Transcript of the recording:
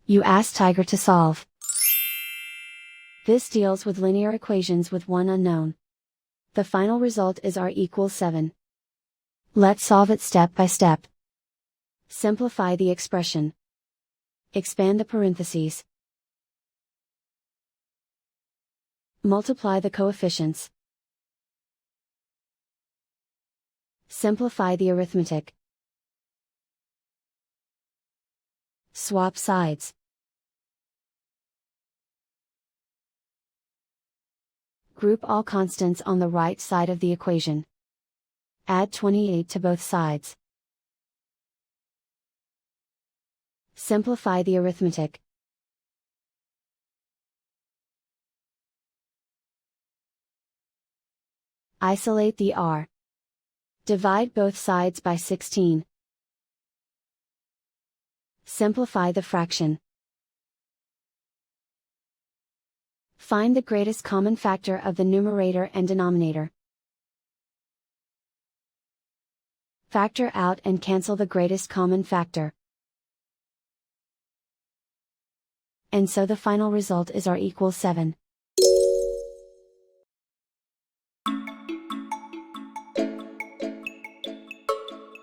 You ask Tiger to solve. This deals with linear equations with one unknown. The final result is r equals 7. Let's solve it step by step. Simplify the expression. Expand the parentheses. Multiply the coefficients. Simplify the arithmetic. Swap sides. Group all constants on the right side of the equation. Add 28 to both sides. Simplify the arithmetic. Isolate the r. Divide both sides by 16. Simplify the fraction. Find the greatest common factor of the numerator and denominator. Factor out and cancel the greatest common factor. And so the final result is r equals 7.